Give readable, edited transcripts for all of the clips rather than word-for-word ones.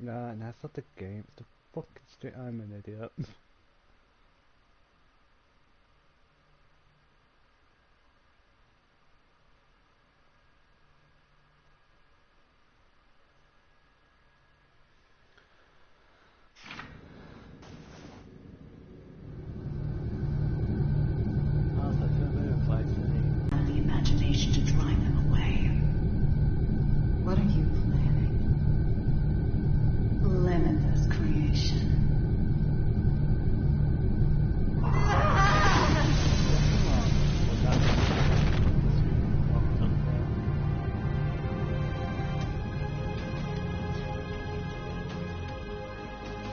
Nah, that's not the game. It's the fucking street. I'm an idiot. The imagination to drive them away. What are you planning? Limitless creation.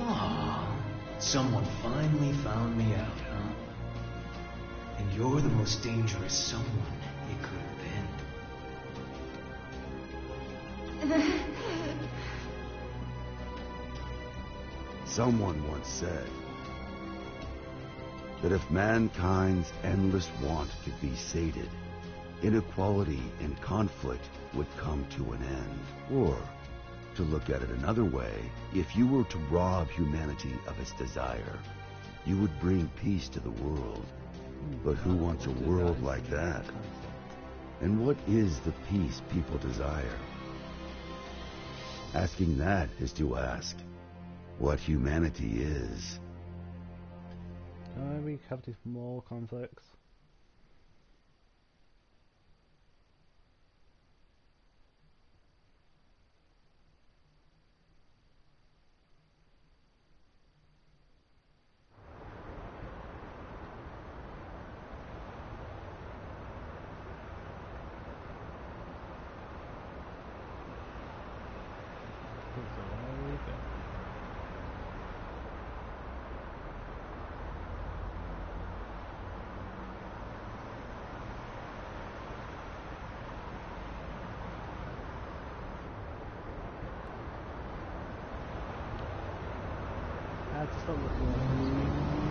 Oh, someone finally found me out, huh? And you're the most dangerous someone it could have been. Someone once said that if mankind's endless want could be sated, inequality and conflict would come to an end. Or, to look at it another way, if you were to rob humanity of its desire, you would bring peace to the world. But who wants a world like that? And what is the peace people desire? Asking that is to ask what humanity is. Can we have these more conflicts? Just don't look at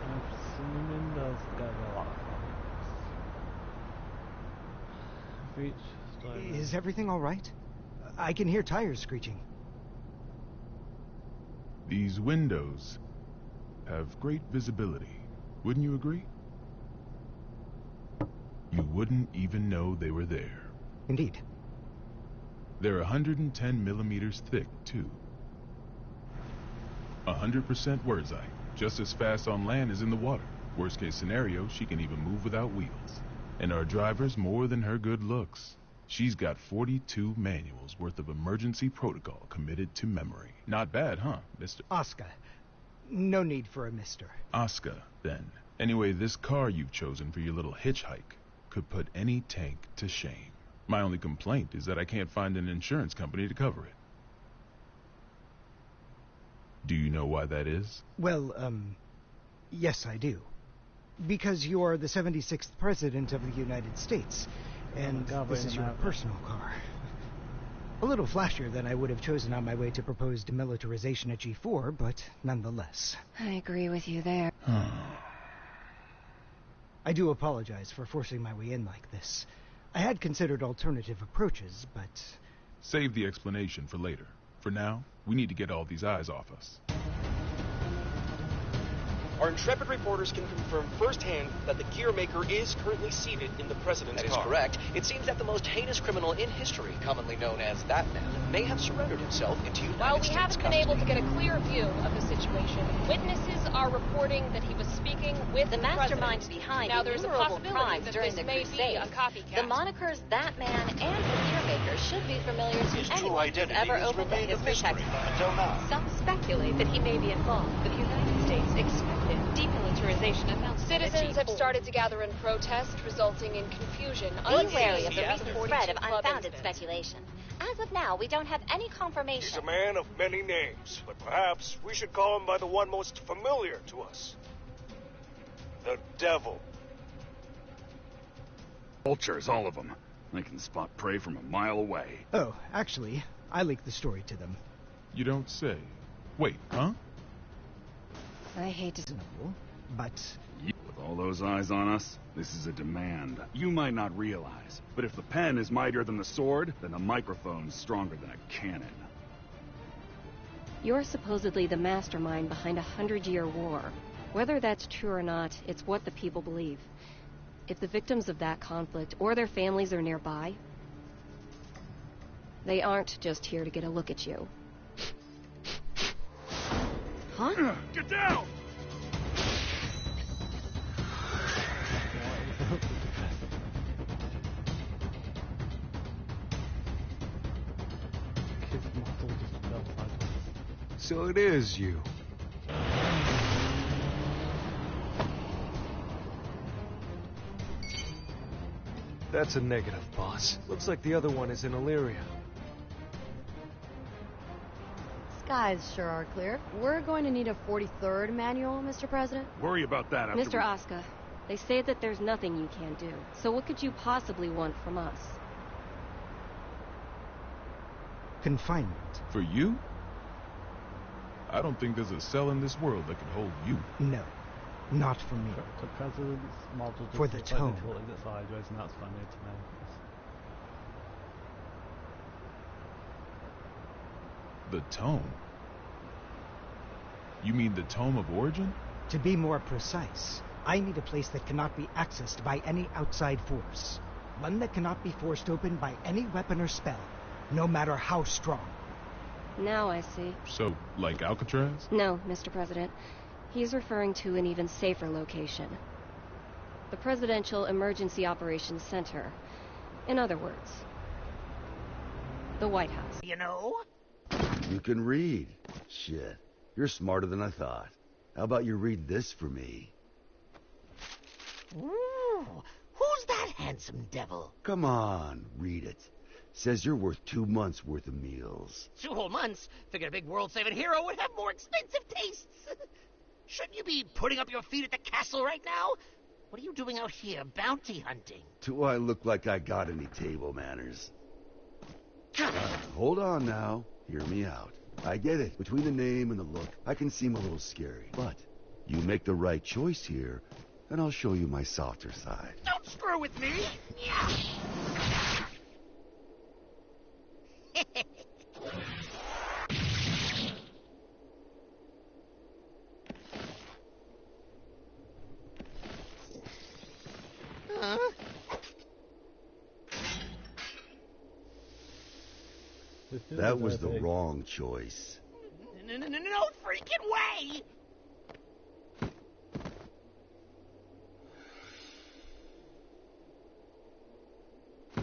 I'm assuming there's gonna be a lot of conflicts. Is everything all right? I can hear tires screeching. These windows have great visibility. Wouldn't you agree? You wouldn't even know they were there. Indeed. They're 110 millimeters thick, too. 100% Wurdzite, just as fast on land as in the water. Worst case scenario, she can even move without wheels. And our driver's more than her good looks. She's got 42 manuals worth of emergency protocol committed to memory. Not bad, huh, Mr. Oscar. No need for a mister. Oscar, then. Anyway, this car you've chosen for your little hitchhike could put any tank to shame. My only complaint is that I can't find an insurance company to cover it. Do you know why that is? Well, yes I do. Because you're the 76th President of the United States, and this is your personal car. A little flashier than I would have chosen on my way to proposed demilitarization at G4, but nonetheless. I agree with you there. I do apologize for forcing my way in like this. I had considered alternative approaches, but... Save the explanation for later. For now, we need to get all these eyes off us. Our intrepid reporters can confirm firsthand that the gear maker is currently seated in the president's car. That is correct. It seems that the most heinous criminal in history, commonly known as that man, may have surrendered himself into United While we States haven't been able to get a clear view of the situation, witnesses are reporting that he was speaking with the mastermind behind now there's a innumerable possibility crimes that during this the may Crusade. be a copycat. The monikers That Man and the Gear Maker should be familiar to His true anyone who's identity ever has opened a remained a history mystery textbook. until now. Some speculate that he may be involved. The United States expected demilitarization announcement. Citizens have started to gather in protest, resulting in confusion. Be wary of the Yeah, recent 42 spread of club unfounded incidents. speculation. As of now, we don't have any He's confirmation. a man of many names, but perhaps we should call him by the one most familiar to us. The Devil. Vultures, all of them. They can spot prey from a mile away. Oh, actually, I leaked the story to them. You don't say. Wait, huh? I hate to... But... With all All those eyes on us, this is a demand. You might not realize, but if the pen is mightier than the sword, then the microphone's stronger than a cannon. You're supposedly the mastermind behind a 100-year war. Whether that's true or not, it's what the people believe. If the victims of that conflict or their families are nearby, they aren't just here to get a look at you. Huh? Get down! So it is you. That's a negative, boss. Looks like the other one is in Illyria. Skies sure are clear. We're going to need a 43rd manual, Mr. President. Worry about that after Mr. Asuka, they say that there's nothing you can't do. So what could you possibly want from us? Confinement. For you? I don't think there's a cell in this world that can hold you. No, not for me. The president's model For the tone. Sideways, and that's funny to me. The tome? You mean the tome of origin? To be more precise, I need a place that cannot be accessed by any outside force. One that cannot be forced open by any weapon or spell, no matter how strong. Now I see. So, like Alcatraz? No, Mr. President. He's referring to an even safer location. The Presidential Emergency Operations Center. In other words, the White House. You know? You can read. Shit. You're smarter than I thought. How about you read this for me? Ooh, who's that handsome devil? Come on, read it. Says you're worth 2 months' worth of meals. 2 whole months? Figured a big world-saving hero would have more expensive tastes. Shouldn't you be putting up your feet at the castle right now? What are you doing out here, bounty hunting? Do I look like I got any table manners? Hold on now. Hear me out. I get it. Between the name and the look, I can seem a little scary. But you make the right choice here, and I'll show you my softer side. Don't screw with me! That was the wrong choice. No freaking way!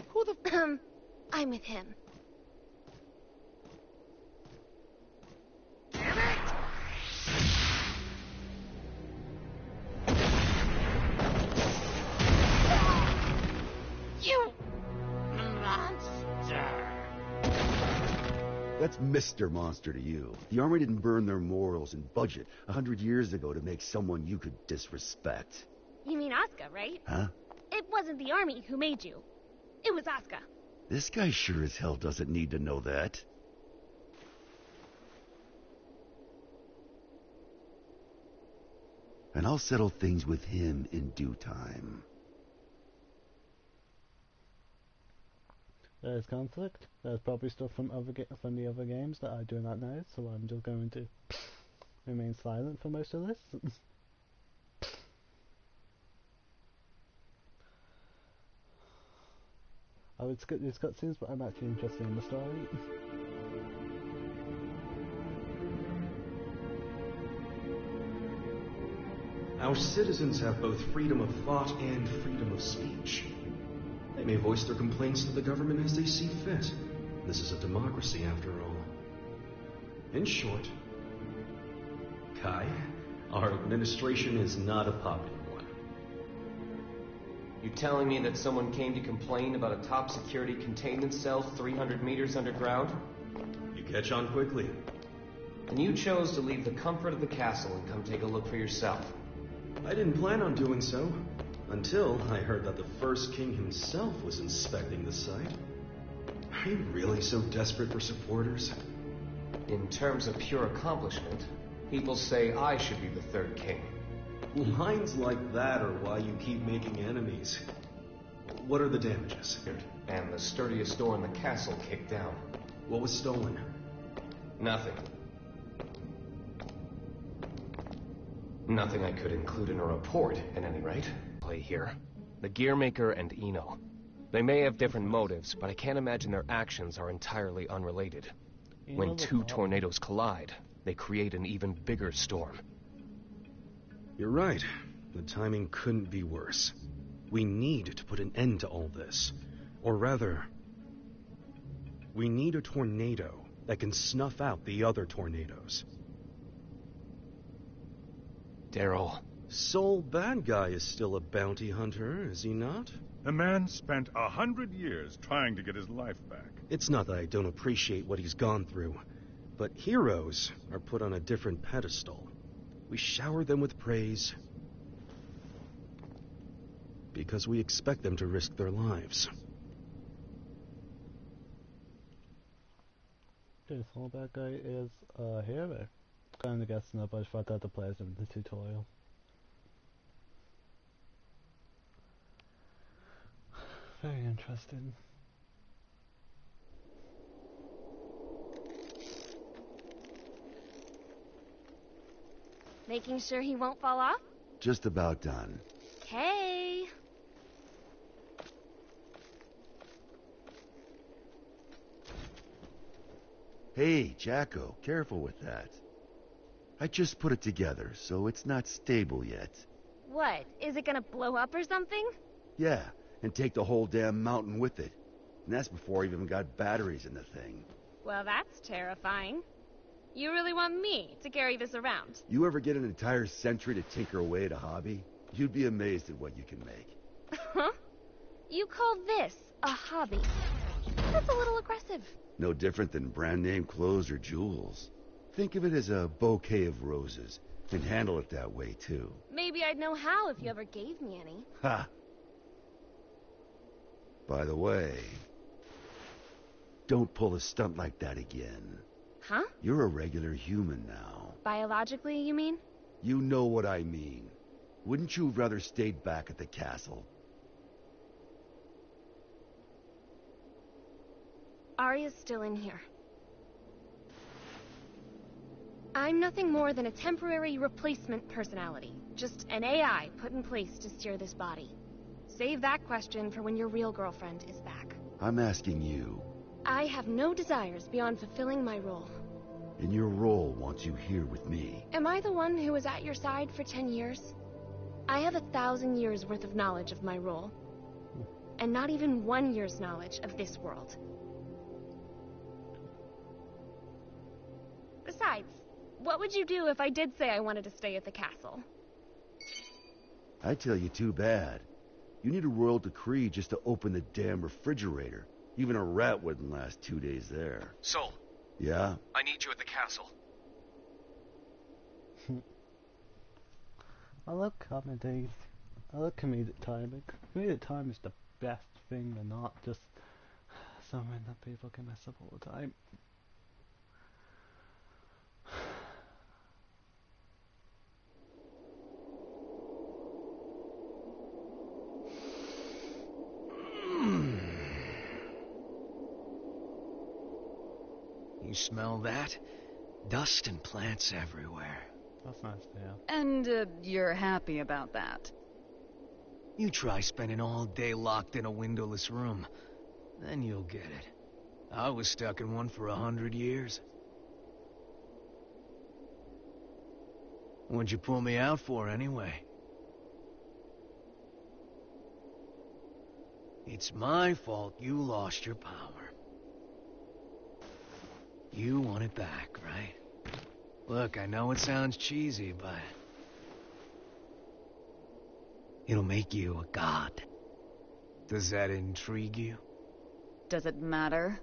Who the... I'm with him. Damn it! You... monster. That's Mr. Monster to you. The Army didn't burn their morals and budget 100 years ago to make someone you could disrespect. You mean Asuka, right? Huh? It wasn't the Army who made you. It was Asuka. This guy sure as hell doesn't need to know that. And I'll settle things with him in due time. There's conflict. There's probably stuff from from the other games that I do not know, so I'm just going to remain silent for most of this. I would skip these cutscenes, but I'm actually interested in the story. Our citizens have both freedom of thought and freedom of speech. They may voice their complaints to the government as they see fit. This is a democracy, after all. In short, Kai, our administration is not a popular one. You telling me that someone came to complain about a top security containment cell 300 meters underground? You catch on quickly. And you chose to leave the comfort of the castle and come take a look for yourself. I didn't plan on doing so, until I heard that the first king himself was inspecting the site. Are you really so desperate for supporters? In terms of pure accomplishment, people say I should be the third king. Lines like that are why you keep making enemies. What are the damages? And the sturdiest door in the castle kicked down. What was stolen? Nothing. Nothing I could include in a report, at any rate. Play here. The Gearmaker and Eno. They may have different motives, but I can't imagine their actions are entirely unrelated. When two tornadoes collide, they create an even bigger storm. You're right. The timing couldn't be worse. We need to put an end to all this. Or rather, we need a tornado that can snuff out the other tornadoes. Daryl. Sole bad guy is still a bounty hunter, is he not? The man spent 100 years trying to get his life back. It's not that I don't appreciate what he's gone through, but heroes are put on a different pedestal. We shower them with praise because we expect them to risk their lives. Okay, so that guy is a hero. Kind of guessing that, but I thought that the players in the tutorial. Very interesting. Making sure he won't fall off? Just about done. Okay. Hey, Jacko, careful with that. I just put it together, so it's not stable yet. What? Is it gonna blow up or something? Yeah, and take the whole damn mountain with it. And that's before I even got batteries in the thing. Well, that's terrifying. You really want me to carry this around? You ever get an entire century to tinker away at a hobby? You'd be amazed at what you can make. Huh? You call this a hobby? That's a little aggressive. No different than brand name clothes or jewels. Think of it as a bouquet of roses, and handle it that way too. Maybe I'd know how if you ever gave me any. Ha! By the way, don't pull a stunt like that again. Huh? You're a regular human now. Biologically, you mean? You know what I mean. Wouldn't you have rather stayed back at the castle? Arya's still in here. I'm nothing more than a temporary replacement personality. Just an AI put in place to steer this body. Save that question for when your real girlfriend is back. I'm asking you. I have no desires beyond fulfilling my role. And your role wants you here with me. Am I the one who was at your side for 10 years? I have 1,000 years worth of knowledge of my role. And not even 1 year's knowledge of this world. Besides, what would you do if I did say I wanted to stay at the castle? I tell you, too bad. You need a royal decree just to open the damn refrigerator. Even a rat wouldn't last 2 days there. Sol. Yeah? I need you at the castle. I love comedy. I love comedic timing. Comedic time is the best thing and not just something that people can mess up all the time. You smell that? Dust and plants everywhere. That's nice, yeah. And you're happy about that? You try spending all day locked in a windowless room. Then you'll get it. I was stuck in one for 100 years. What'd you pull me out for, anyway? It's my fault you lost your power. You want it back, right? Look, I know it sounds cheesy, but it'll make you a god. Does that intrigue you? Does it matter?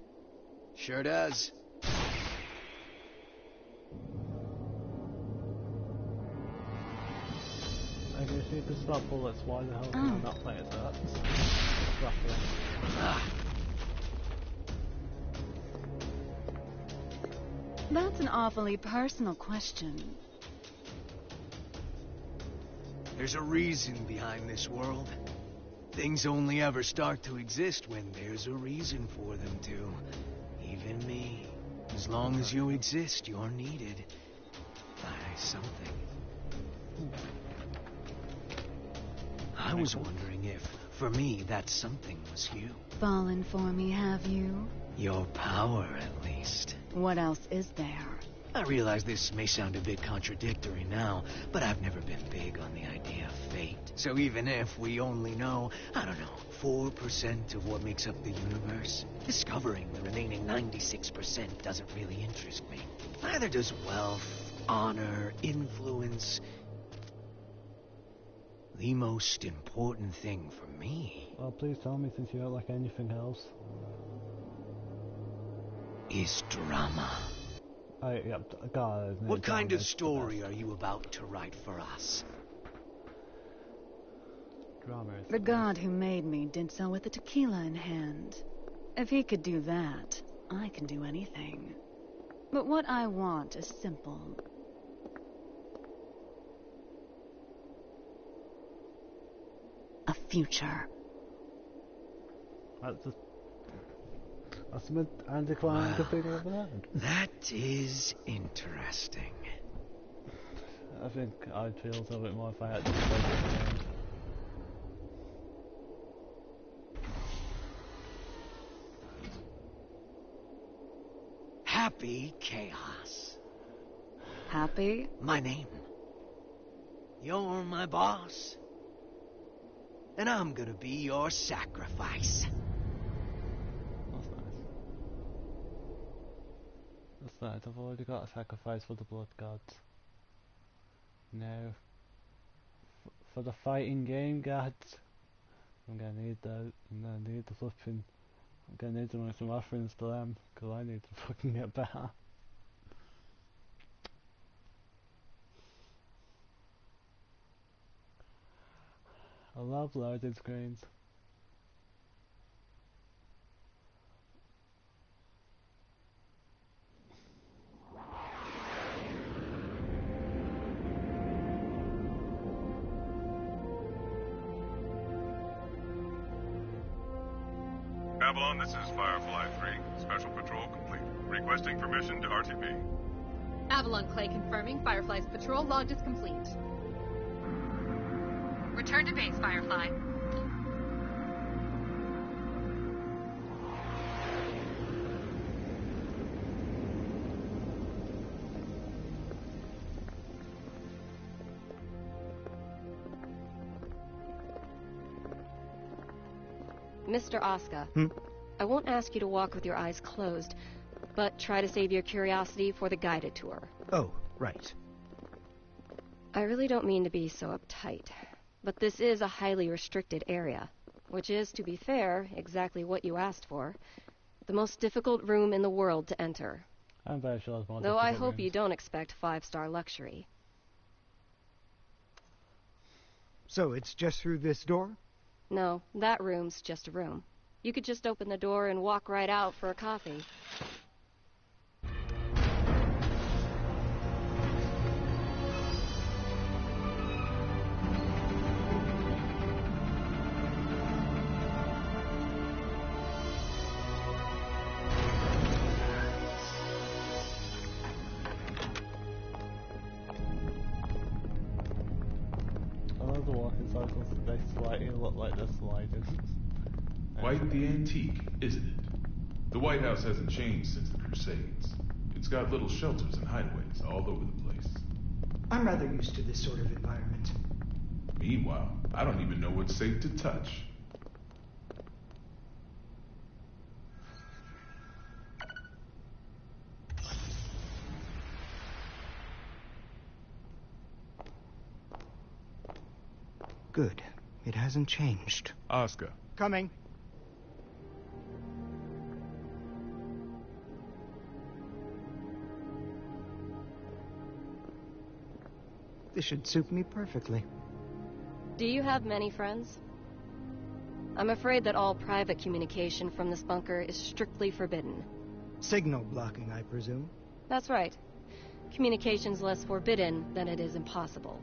Sure does. I guess you need to stop bullets. Why the hell am I not playing as that? That's an awfully personal question. There's a reason behind this world. Things only ever start to exist when there's a reason for them to. Even me. As long as you exist, you're needed by something. I was wondering if, for me, that something was you. Fallen for me, have you? Your power, at least. What else is there? I realize this may sound a bit contradictory now, but I've never been big on the idea of fate. So even if we only know, I don't know, 4% of what makes up the universe, discovering the remaining 96% doesn't really interest me. Neither does wealth, honor, influence. The most important thing for me... Well, please tell me, since you don't like anything else. ...is drama. God, what kind of story are you about to write for us? Drama is the god who made me did so with a tequila in hand. If he could do that, I can do anything. But what I want is simple. A future. That's an anticlimactic thing over that. That is interesting. I think I'd feel a little bit more if I had to play this game. Happy Chaos. Happy? My name. You're my boss. And I'm gonna be your sacrifice. That's nice. I've already got a sacrifice for the blood gods. Now, for the fighting game gods, I'm gonna need that. I'm gonna need the flipping. I'm gonna need to make some offerings to them, because I need to fucking get better. I love loading screens. Avalon, this is Firefly 3. Special patrol complete. Requesting permission to RTP. Avalon Clay confirming Firefly's patrol logged as complete. Return to base, Firefly. Mr. Asuka, I won't ask you to walk with your eyes closed, but try to save your curiosity for the guided tour. Oh, right. I really don't mean to be so uptight, but this is a highly restricted area, which is, to be fair, exactly what you asked for. The most difficult room in the world to enter. I'm very sure it's more Though I hope rooms. you don't expect 5-star luxury. So it's just through this door? No, that room's just a room. You could just open the door and walk right out for a coffee. The walking cycles, they slightly look like they're sliding. Quite the antique, isn't it? The White House hasn't changed since the Crusades. It's got little shelters and hideaways all over the place. I'm rather used to this sort of environment. Meanwhile, I don't even know what's safe to touch. Good. It hasn't changed. Asuka. Coming. This should suit me perfectly. Do you have many friends? I'm afraid that all private communication from this bunker is strictly forbidden. Signal blocking, I presume? That's right. Communication's less forbidden than it is impossible.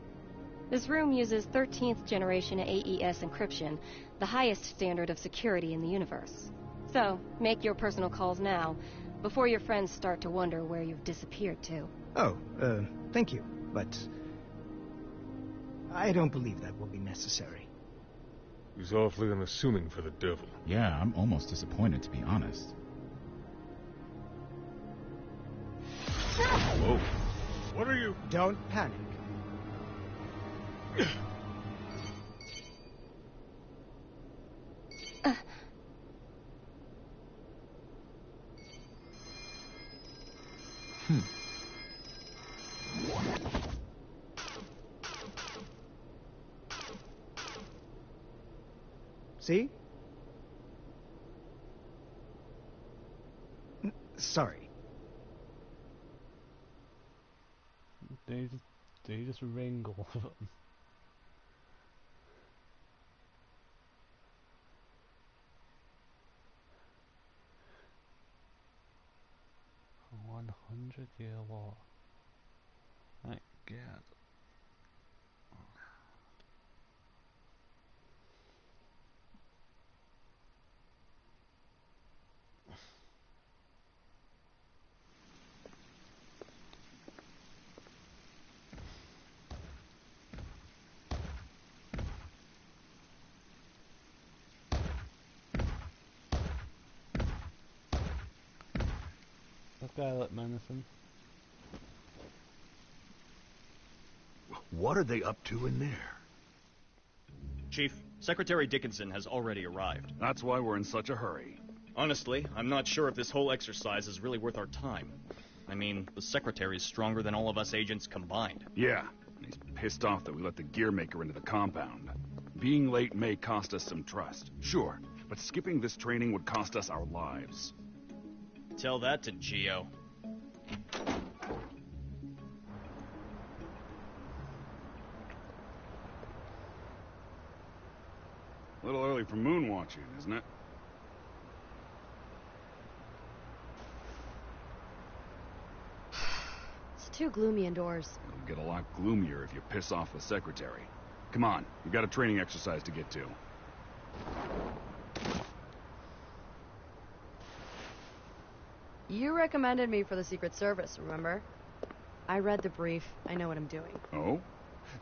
This room uses 13th generation AES encryption, the highest standard of security in the universe. So, make your personal calls now, before your friends start to wonder where you've disappeared to. Oh, thank you, but I don't believe that will be necessary. He's awfully unassuming for the devil. Yeah, I'm almost disappointed, to be honest. Whoa. What are you? Don't panic. See? Sorry. They just ring all of them. A 100-year war. My God. That guy looked menacing. What are they up to in there? Chief, Secretary Dickinson has already arrived. That's why we're in such a hurry. Honestly, I'm not sure if this whole exercise is really worth our time. I mean, the Secretary's stronger than all of us agents combined. Yeah, and he's pissed off that we let the gear maker into the compound. Being late may cost us some trust, sure, but skipping this training would cost us our lives. Tell that to Geo. A little early for moon watching, isn't it? It's too gloomy indoors. It'll get a lot gloomier if you piss off the Secretary. Come on, we've got a training exercise to get to. You recommended me for the Secret Service, remember? I read the brief. I know what I'm doing. Oh?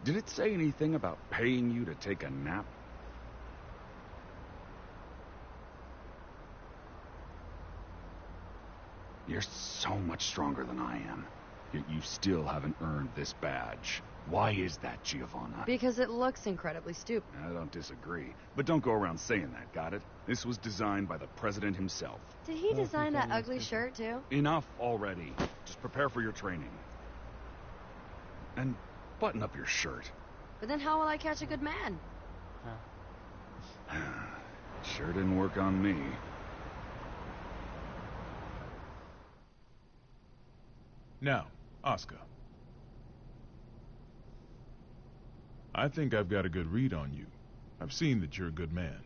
Did it say anything about paying you to take a nap? You're so much stronger than I am. Yet you still haven't earned this badge. Why is that, Giovanna? Because it looks incredibly stupid. I don't disagree. But don't go around saying that, got it? This was designed by the president himself. Did he design that ugly shirt, too? Enough already. Just prepare for your training. And button up your shirt. But then how will I catch a good man? Sure didn't work on me. Now, Oscar. I think I've got a good read on you. I've seen that you're a good man.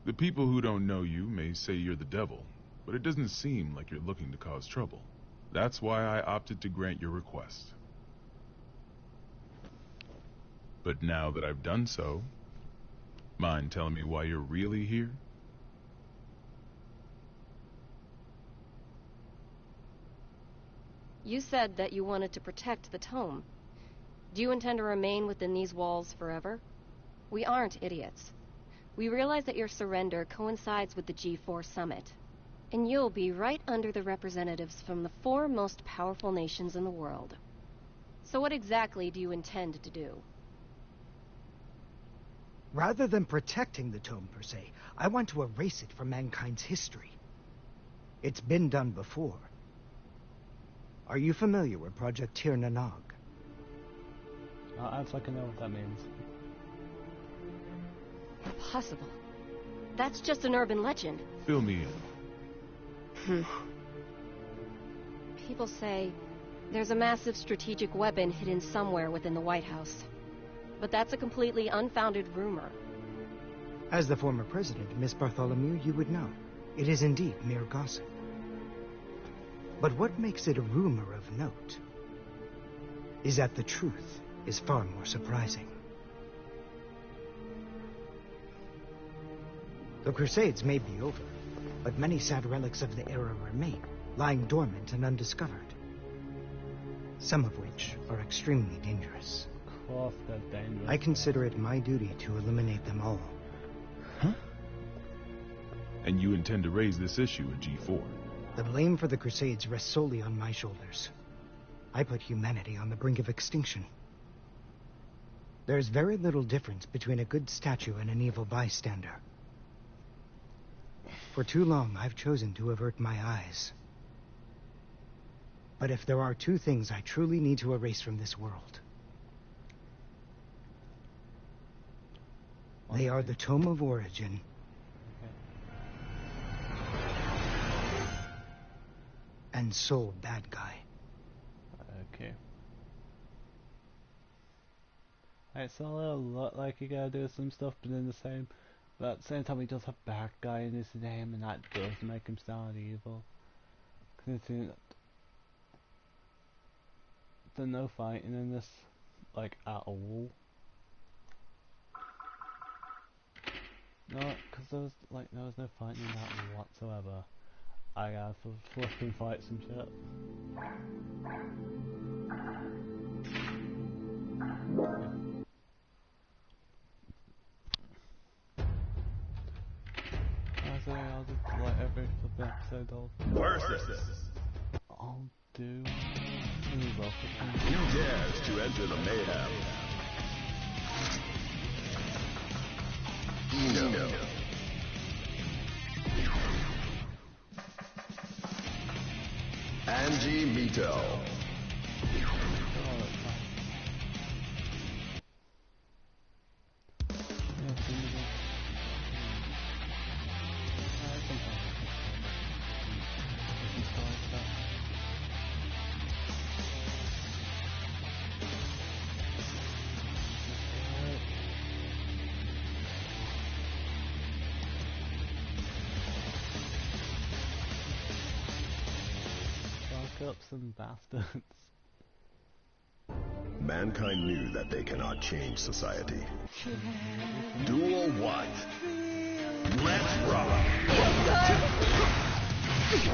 The people who don't know you may say you're the devil, but it doesn't seem like you're looking to cause trouble. That's why I opted to grant your request. But now that I've done so, mind telling me why you're really here? You said that you wanted to protect the tome. Do you intend to remain within these walls forever? We aren't idiots. We realize that your surrender coincides with the G4 summit, and you'll be right under the representatives from the 4 most powerful nations in the world. So what exactly do you intend to do? Rather than protecting the tome per se, I want to erase it from mankind's history. It's been done before. Are you familiar with Project Tir Nanog? I'll act like I know what that means. Impossible. That's just an urban legend. Fill me in. People say there's a massive strategic weapon hidden somewhere within the White House. But that's a completely unfounded rumor. As the former president, Miss Bartholomew, you would know. It is indeed mere gossip. But what makes it a rumor of note is that the truth is far more surprising. The Crusades may be over, but many sad relics of the era remain, lying dormant and undiscovered. Some of which are extremely dangerous. Of course they're dangerous. I consider it my duty to eliminate them all. Huh? And you intend to raise this issue at G4? The blame for the Crusades rests solely on my shoulders. I put humanity on the brink of extinction. There's very little difference between a good statue and an evil bystander. For too long, I've chosen to avert my eyes. But if there are two things I truly need to erase from this world, they are the Tome of Origin and Soul Bad Guy. Okay. It's a little lot like you gotta do some stuff, but but at the same time he does have Bad Guy in his name, and that does make him sound evil. Considering that there's no fighting in this, like, at all. No, because there was no fighting in that whatsoever. I gotta flipping fight some shit. I'll just like every flipping episode Versus. I'll do. Who dares to enter the mayhem? Eno. Angie Mito. Up some bastards. Mankind knew that they cannot change society. Duel 1. Let's rock! Is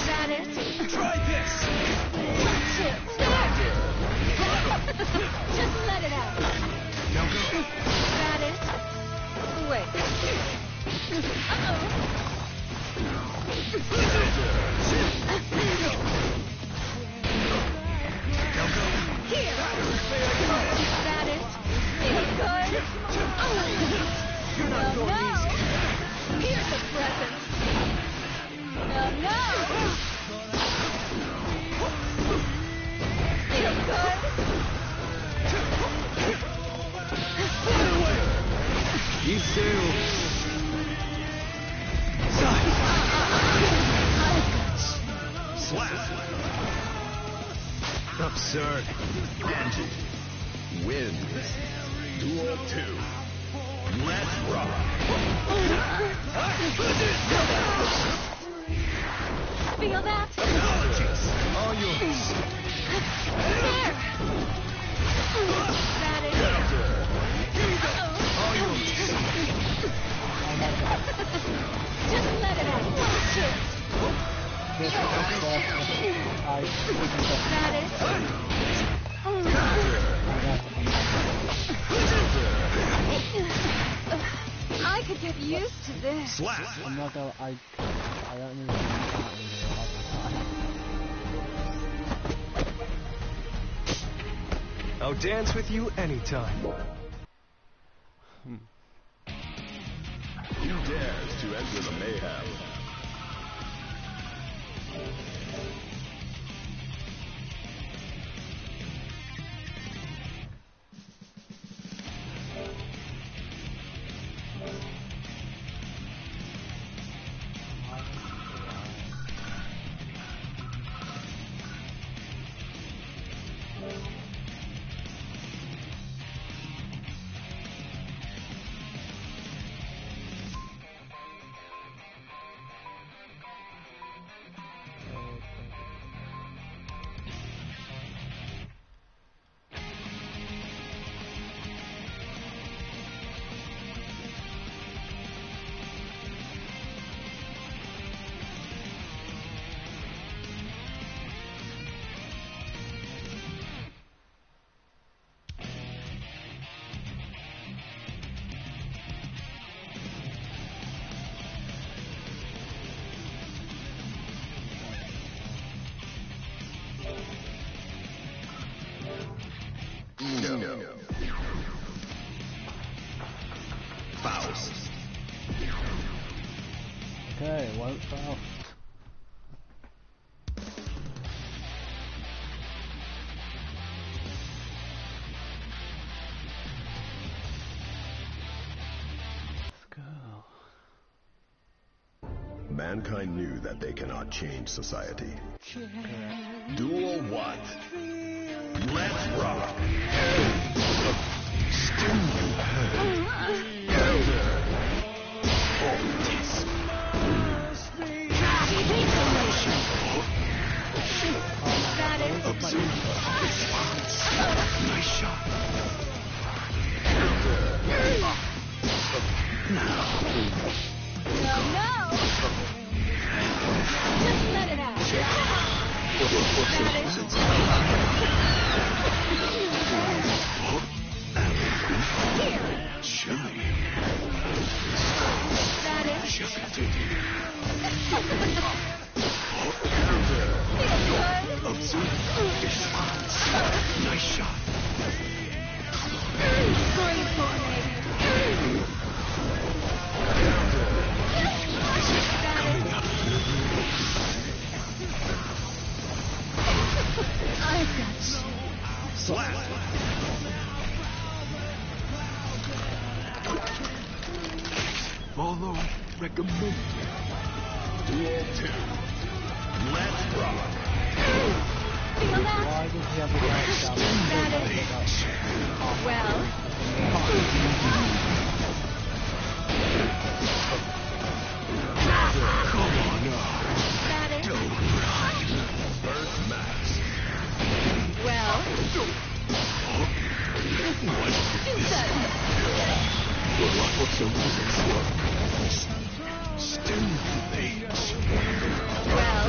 that it? Try this! Just let it out. Now go. Is that it? Wait. Uh-oh. Here! Is that it? Feel good? You're not going easy. Here's a present. No! Feel good? You too. Slap! Absurd. Angie wins. Duel 2. Let's rock! Feel that? Apologies! All yours. There! That is... All yours. Just let it out. Watch it. That is... I could get used to this. Slap! I'm not gonna. I don't even know I'll dance with you anytime. Who dares to enter the mayhem? Faust. Okay, what's Faust? Mankind knew that they cannot change society. Duel 1. Let's rock! Still you heard. Nice shot. No! Just let it out. Nice shot. Scream for me. Coming up. I've got you. Slap. Follow recommended. Duel 2. Let's rock. Feel that? Why does he have the right down? Well. Come on up. That is. Don't run. First max. Well. What? Do that. Stimulate. Well.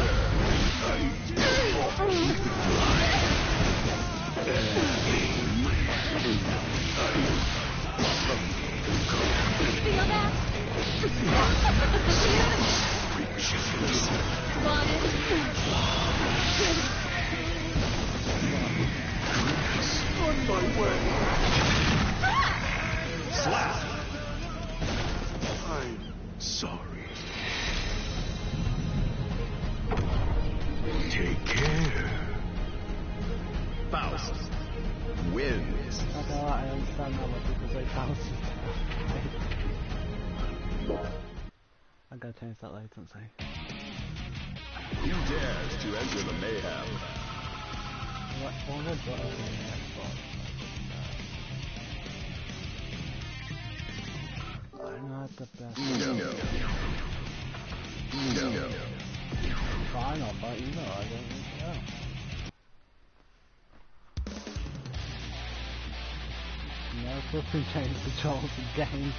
Feel that? Want it? On my way. Slap. I'm sorry. Take care. Faust wins. I understand now why people say Faust is I'm gonna change that latency. Who dares to enter the mayhem? I'm not the best. No. Fine, I'll fight you, I don't think so. No, flipping change the controls of games.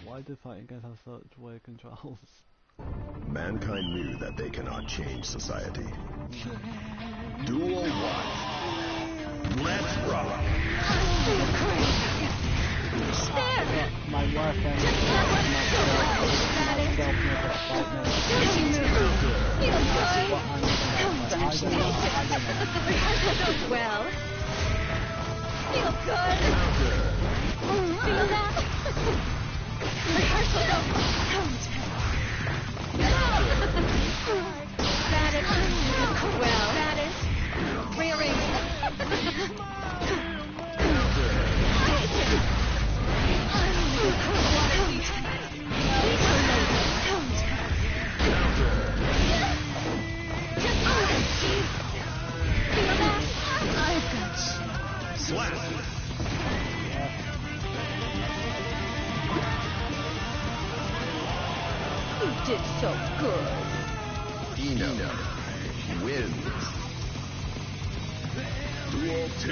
Why do fighting games have such weird controls? Mankind knew that they cannot change society. Duel 1. Let's rock! There! My work and Well, feel good. Feel that? Rehearsal. That is. Well, that is. Rearrange. Slap! You did so good. Eno wins. Duel 2.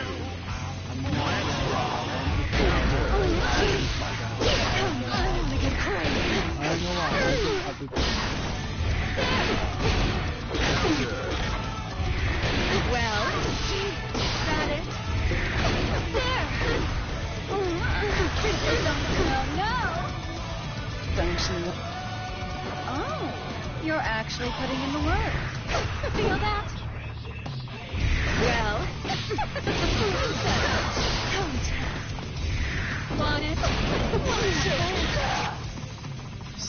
Let's rock! I'm gonna get crazy. I don't know why. Well, that is. There. No. Don't you? Oh, you're actually putting in the work. Feel that? Well.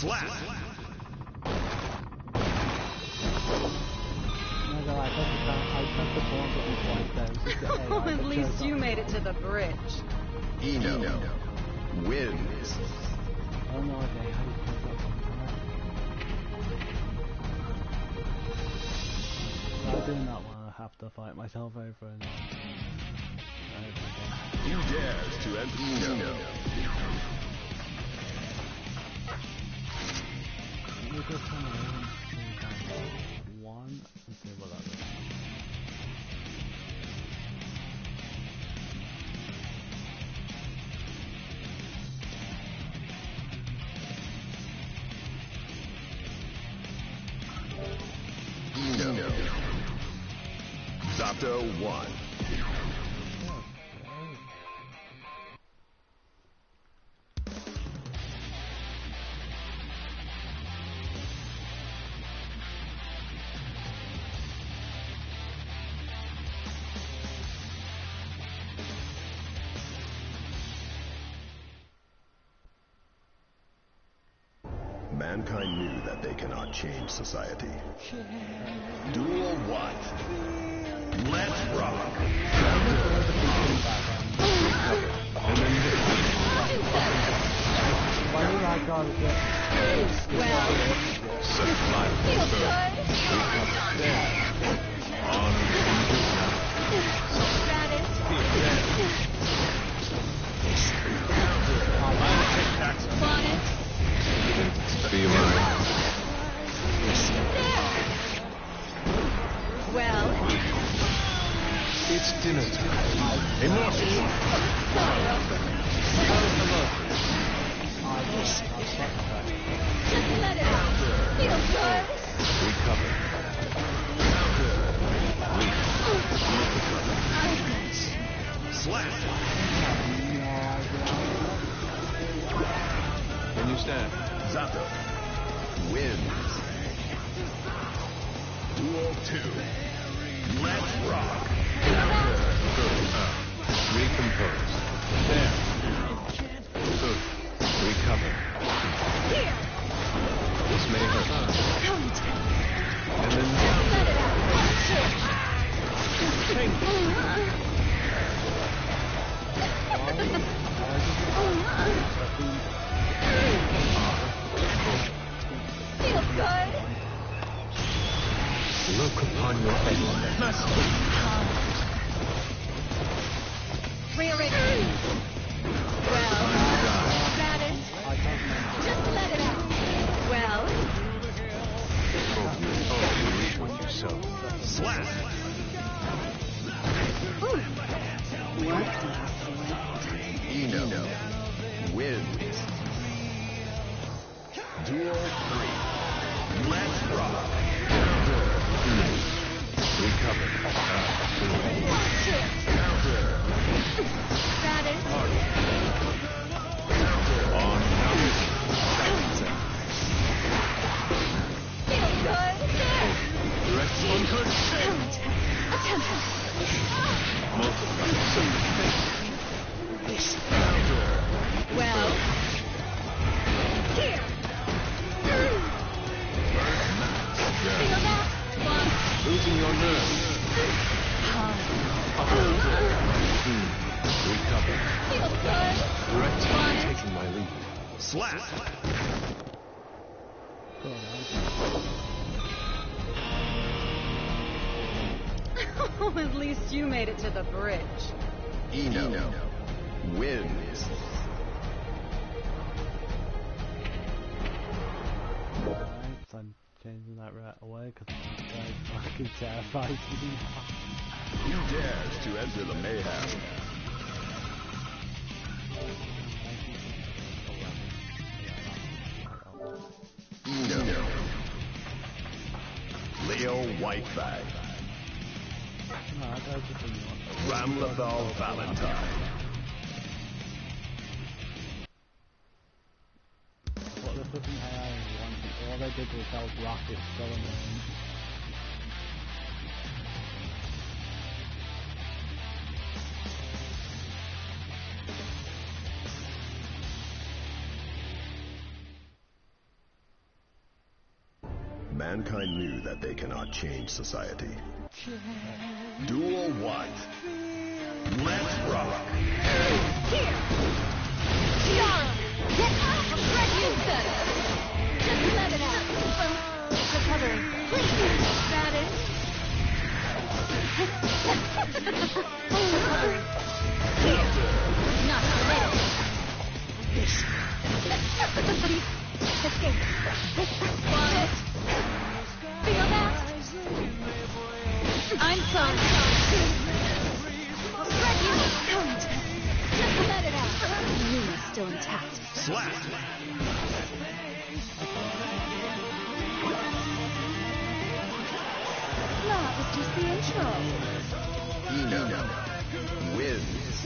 Slap! At least you made it to the bridge. Eno wins. Oh no, okay, how do you press that button? I do not want to have to fight myself over and You dares to enter Eno. You just come around one and see what that is. Eno. Zato 1. Mankind knew that they cannot change society. Duel 1. Let's rock! Such life. Well, it's dinner time. Enough! just let it out. Feel good. Recover. Slap! Can you stand? Zato wins. Duel 2. Let's rock! Recompose. There. Good. Recover. Here. This may hurt. And then Let it out. Feel good. look upon your head. Rearrange. Well, that is. Just let it out. Well. Oh, you reap what you sow. Slap. What do you Eno wins. Duel 3. Let's rock. Recover. Watch it. That is. On. Feel good. Direct onward. Attempt. Multiply. Well. Here. Feel that? Losing your nerve. Recover. Feel good. Direct taking my lead. Slap. Oh, at least you made it to the bridge. Eno wins. Alright, so I'm changing that right away because this guy's fucking terrified me. You dares to enter the mayhem. Eno. Leo Whitebag. No, I don't just ignore. Ramlethal Valentine. What the fucking AI wanted, all they did was help Rocket so annoying. mankind knew that they cannot change society. Duel 1. Let's rock! Here! Yara! I'm ready! You said it! Just let it out! Recovering. Please! That is... Recovering. Here! Not ready! Escape! Want it? Feel that? I'm sorry. Don't. Just let it out. Luna's still intact. Slap! That was just the intro. Eno wins.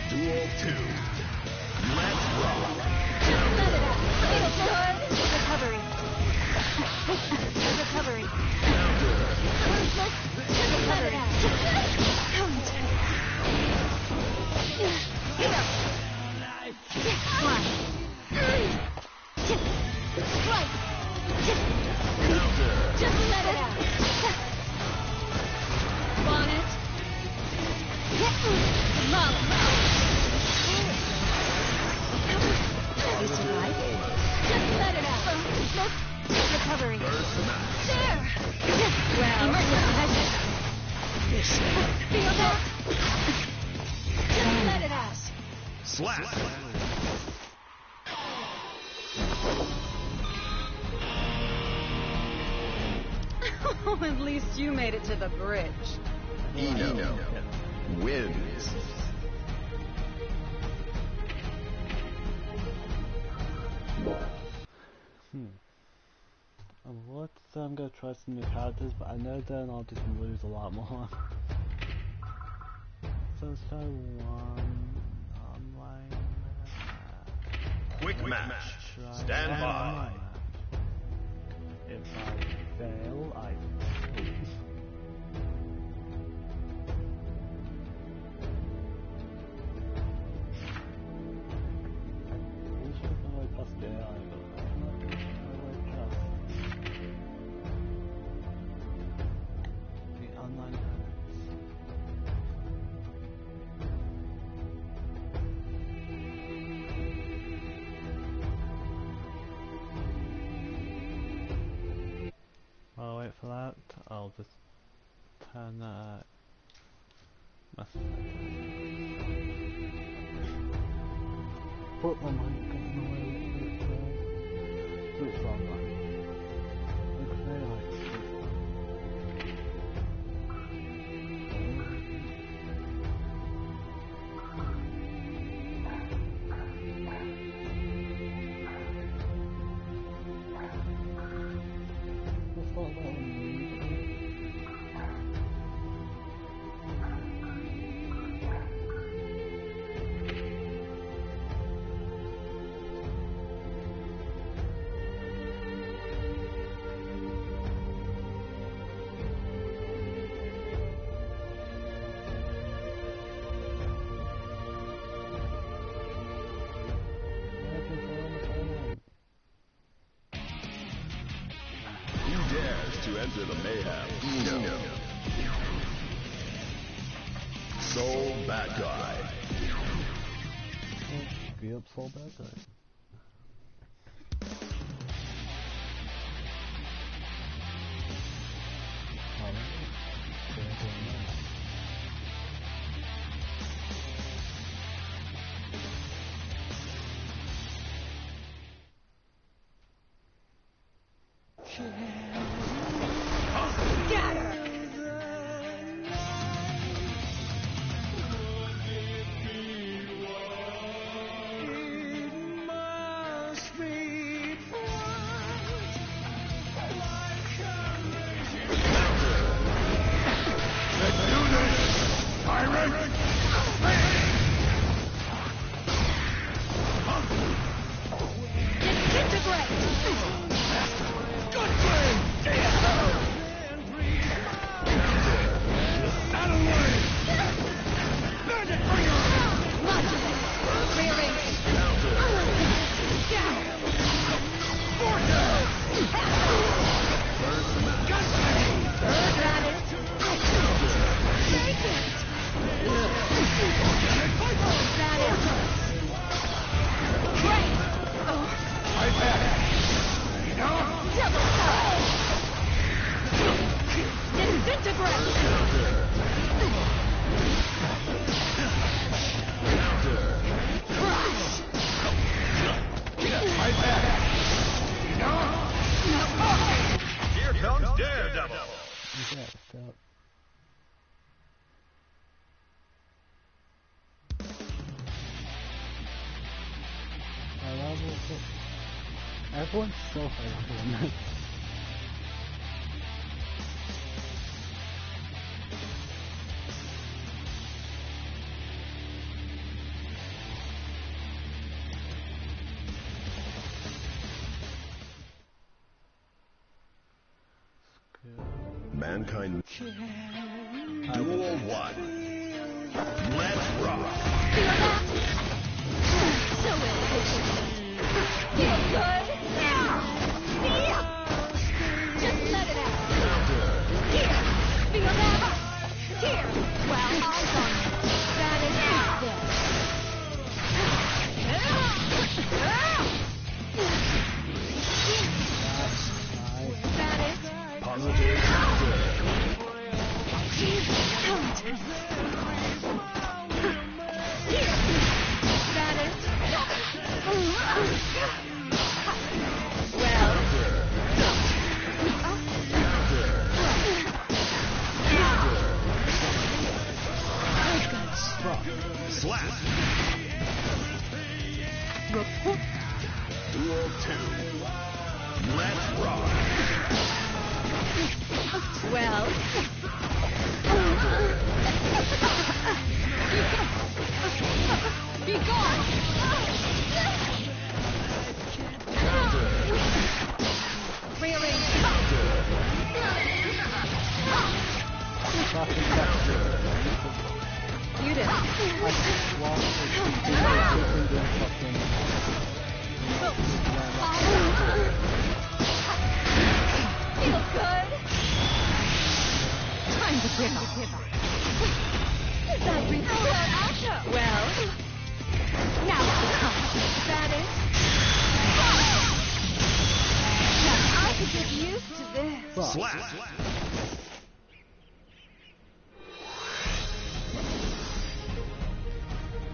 Duel 2. Let's rock! Just let it out. Feels good. Recovery. Recovery. Just let it out. Don't. Right. Right. Just let it out. Want it? Mom. You survived? Just let it out. Recovering. There. Well. Emergency measures. Feel that? Just let it out. Slap! Oh, at least you made it to the bridge. Eno wins. I'm gonna try some new characters, but I know then I'll just lose a lot more. So let's try one online. Quick match. Stand by. If I fail, I lose. I'll wait for that. I'll just turn that. Put my mic on the way. It's wrong one. To enter the mayhem, Eno. Soul Bad Guy. Be up, Soul Bad Guy. Disintegrate! Good play! Everyone's so helpful in this. Mankind. Duel 1. Let's rock. Feel that? So efficient. Feel good? Yeah. Just let it out. Here. Feel that? Here. Well, I'll go. That is this. That is Positive. That is. Slap. Duel 2. Let's rock. Well. Be gone! Rearrange. You did. Feel good? Time to give up. That well, now that is. Now I could get used to this. Slap.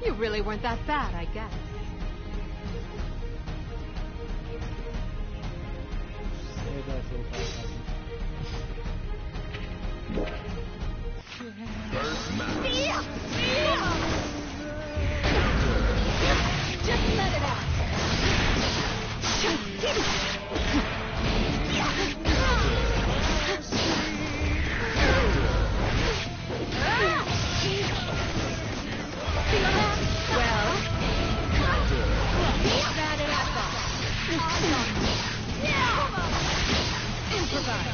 You really weren't that bad, I guess. First match. Just let it out. Well, that is improvise.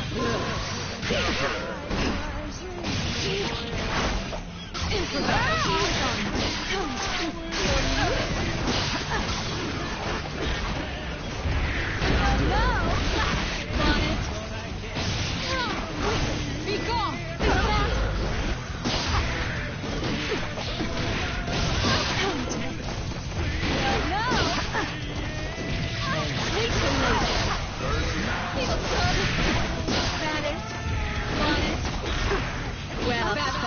Well, that's all.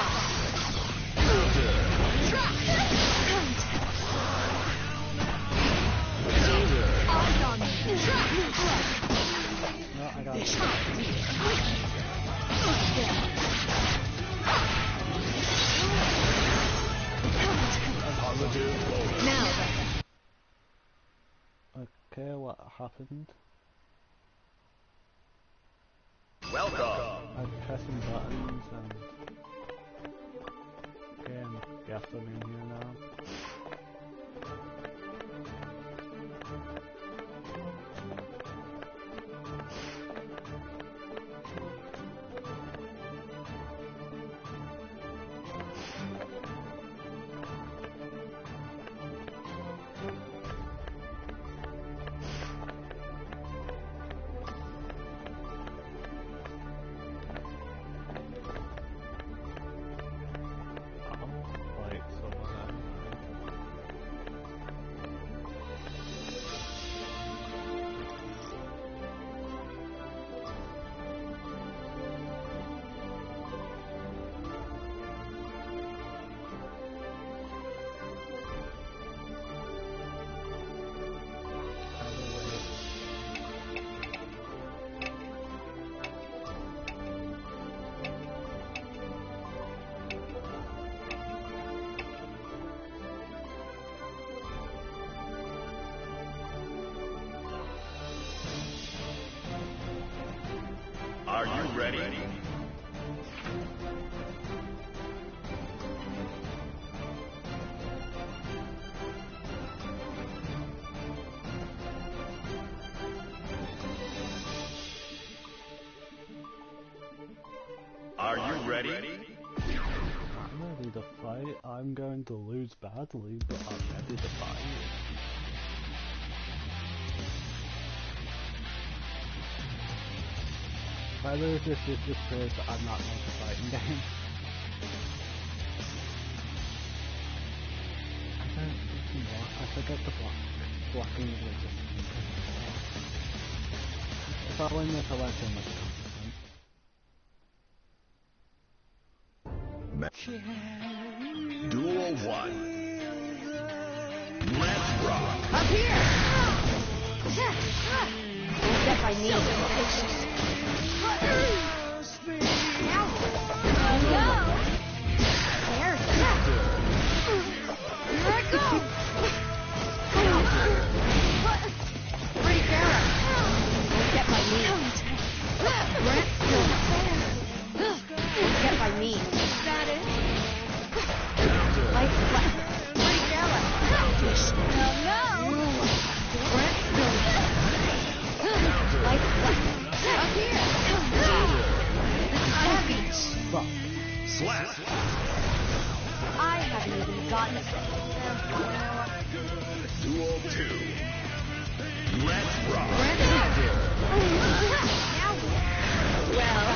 No, I got it. Now. Okay, what happened? Welcome. I'm pressing buttons and getting gasoline in here now. Wait, so ready? I'm ready to fight. I'm going to lose badly, but I'm ready to fight. If I lose this, it just proves that I'm not going to fighting game. I forget the blocking is just if I win this, I won't feel much confident. Duel 1. Let's rock! Up here! Don't get my knee. No! There. Here I go! Pretty Kara. Don't get my knee. Don't get my knee. That is. Light flat. Pretty Kara. No! Light flat. Up here. Heavy. Slap! I haven't even gotten it. Duel 2. Let's rock! Well.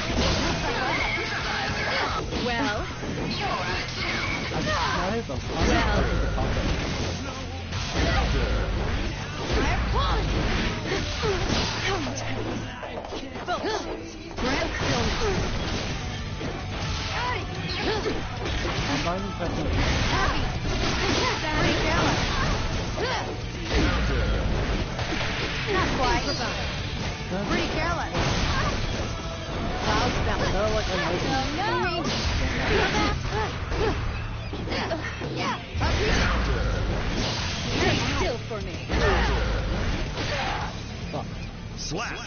Not quite. Pretty careless. Cloud spell. Yeah. Stay still for me. Slap!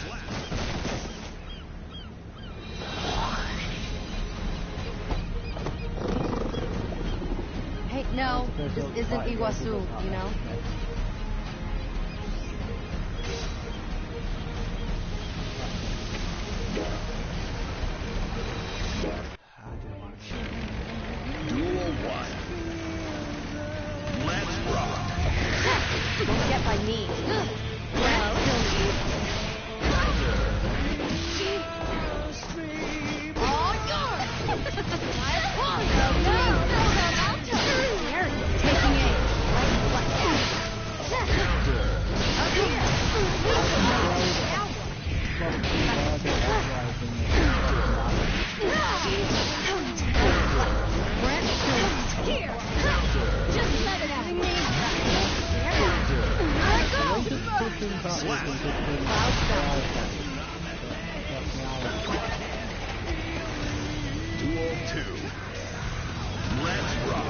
Hey, no, this isn't Iwasu, you know? Duel 1. Let's rock! Don't get my knee. Well, oh, God! They're taking aim. Up here. Here. Just let it out. Duel 2. Let's rock!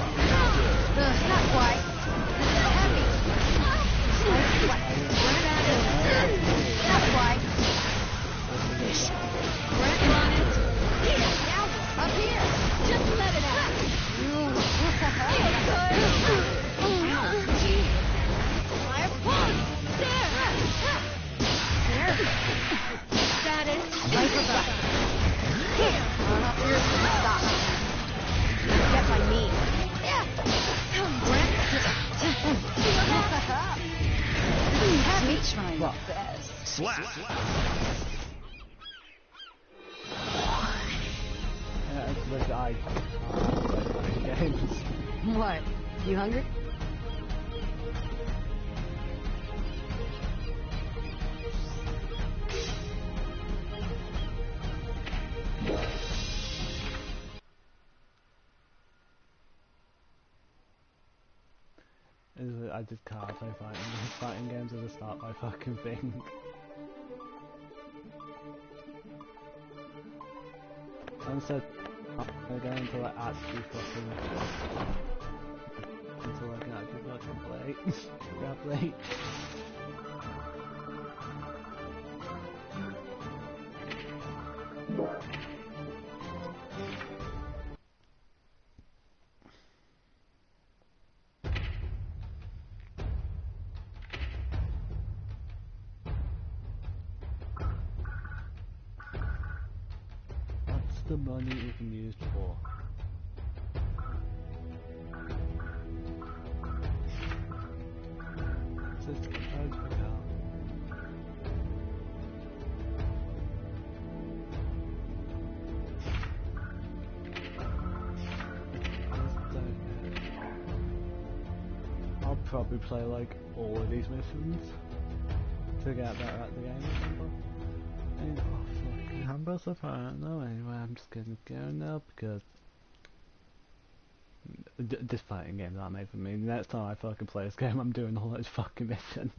Not quite. Heavy. Not quite. Brent on it. Here. Up here. Just let it out. That is here. Stop. Get my knee. Me trying my best. Slap! Yeah, it's like I play games. What? You hungry? I just can't play fighting games are just not my fucking thing. Instead, I'm going to like actually fucking until I can actually fucking play properly. the money even used for? Just trying to figure out. I'll probably play like all of these missions to get better at the game or something. And, oh fucking handbells if I don't know anyway, I'm just gonna go now because this fighting games aren't made for me. Next time I fucking play this game I'm doing all those fucking missions.